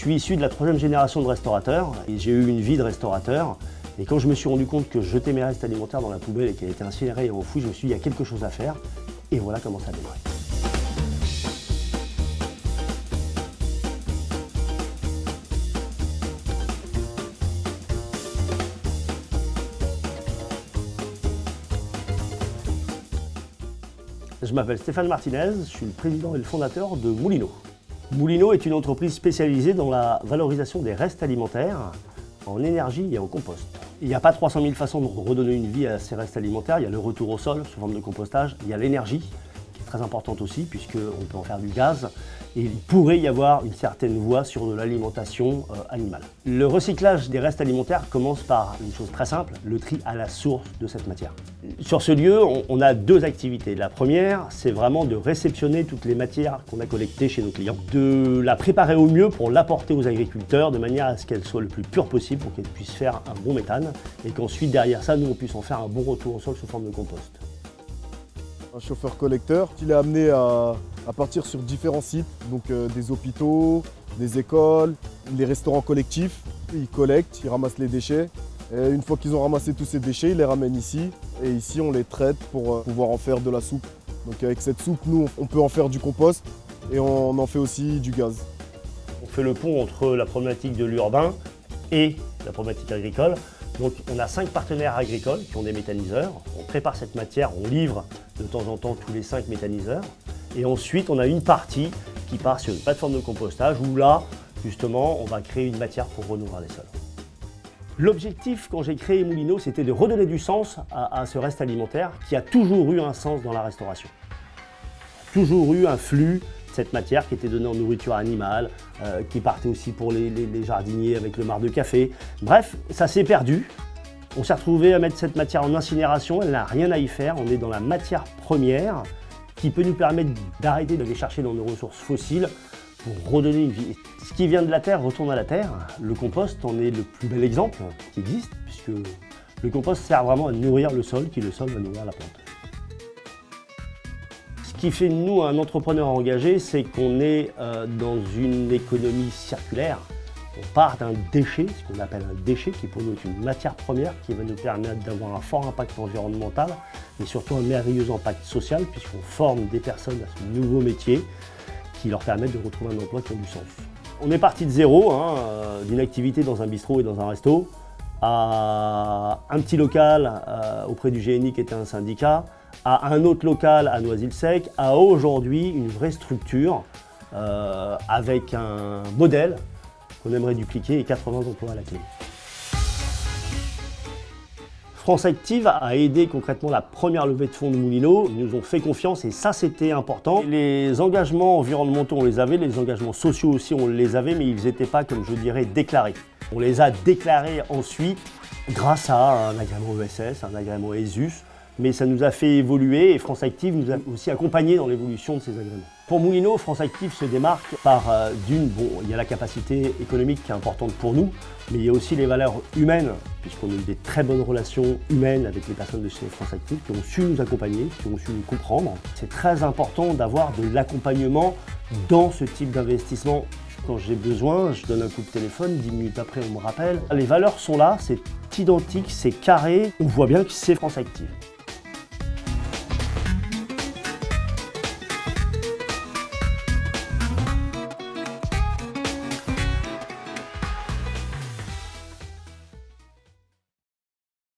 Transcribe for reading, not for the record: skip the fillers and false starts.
suis issu de la 3e génération de restaurateurs et j'ai eu une vie de restaurateur. Et quand je me suis rendu compte que je jetais mes restes alimentaires dans la poubelle et qu'elle était incinérée et enfouie, je me suis dit il y a quelque chose à faire. Et voilà comment ça a démarré. Je m'appelle Stéphane Martinez, je suis le président et le fondateur de Moulineau. Moulineau est une entreprise spécialisée dans la valorisation des restes alimentaires en énergie et en compost. Il n'y a pas 300 000 façons de redonner une vie à ces restes alimentaires. Il y a le retour au sol sous forme de compostage, il y a l'énergie qui est très importante aussi puisqu'on peut en faire du gaz et il pourrait y avoir une certaine voie sur de l'alimentation animale. Le recyclage des restes alimentaires commence par une chose très simple, le tri à la source de cette matière. Sur ce lieu, on a 2 activités. La première, c'est vraiment de réceptionner toutes les matières qu'on a collectées chez nos clients, de la préparer au mieux pour l'apporter aux agriculteurs de manière à ce qu'elle soit le plus pure possible pour qu'elle puisse faire un bon méthane et qu'ensuite derrière ça, nous on puisse en faire un bon retour au sol sous forme de compost. Un chauffeur collecteur, il est amené à partir sur différents sites, donc des hôpitaux, des écoles, les restaurants collectifs. Il collecte, il ramasse les déchets. Et une fois qu'ils ont ramassé tous ces déchets, ils les ramènent ici. Et ici, on les traite pour pouvoir en faire de la soupe. Donc avec cette soupe, nous, on peut en faire du compost et on en fait aussi du gaz. On fait le pont entre la problématique de l'urbain et la problématique agricole. Donc on a 5 partenaires agricoles qui ont des méthaniseurs. On prépare cette matière, on livre de temps en temps tous les 5 méthaniseurs. Et ensuite, on a une partie qui part sur une plateforme de compostage où là, justement, on va créer une matière pour renourrir les sols. L'objectif, quand j'ai créé Moulineau, c'était de redonner du sens à ce reste alimentaire qui a toujours eu un sens dans la restauration. Toujours eu un flux de cette matière qui était donnée en nourriture animale, qui partait aussi pour les jardiniers avec le marc de café. Bref, ça s'est perdu. On s'est retrouvé à mettre cette matière en incinération, elle n'a rien à y faire. On est dans la matière première qui peut nous permettre d'arrêter d'aller chercher dans nos ressources fossiles pour redonner une vie. Ce qui vient de la terre retourne à la terre. Le compost en est le plus bel exemple qui existe, puisque le compost sert vraiment à nourrir le sol, qui le sol va nourrir la plante. Ce qui fait de nous un entrepreneur engagé, c'est qu'on est dans une économie circulaire. On part d'un déchet, ce qu'on appelle un déchet, qui pour nous est une matière première, qui va nous permettre d'avoir un fort impact environnemental, mais surtout un merveilleux impact social, puisqu'on forme des personnes à ce nouveau métier, qui leur permettent de retrouver un emploi qui a du sens. On est parti de zéro, d'une activité dans un bistrot et dans un resto, à un petit local auprès du GNI qui était un syndicat, à un autre local à Noisy-le-Sec, à aujourd'hui une vraie structure avec un modèle qu'on aimerait dupliquer et 80 emplois à la clé. France Active a aidé concrètement la première levée de fonds de Moulineau. Ils nous ont fait confiance et ça c'était important. Les engagements environnementaux on les avait, les engagements sociaux aussi on les avait, mais ils n'étaient pas, comme je dirais, déclarés. On les a déclarés ensuite grâce à un agrément ESS, un agrément ESUS, mais ça nous a fait évoluer et France Active nous a aussi accompagnés dans l'évolution de ces agréments. Pour Moulineau, France Active se démarque par il y a la capacité économique qui est importante pour nous, mais il y a aussi les valeurs humaines, puisqu'on a eu des très bonnes relations humaines avec les personnes de chez France Active qui ont su nous accompagner, qui ont su nous comprendre. C'est très important d'avoir de l'accompagnement dans ce type d'investissement. Quand j'ai besoin, je donne un coup de téléphone, 10 minutes après on me rappelle. Les valeurs sont là, c'est identique, c'est carré, on voit bien que c'est France Active.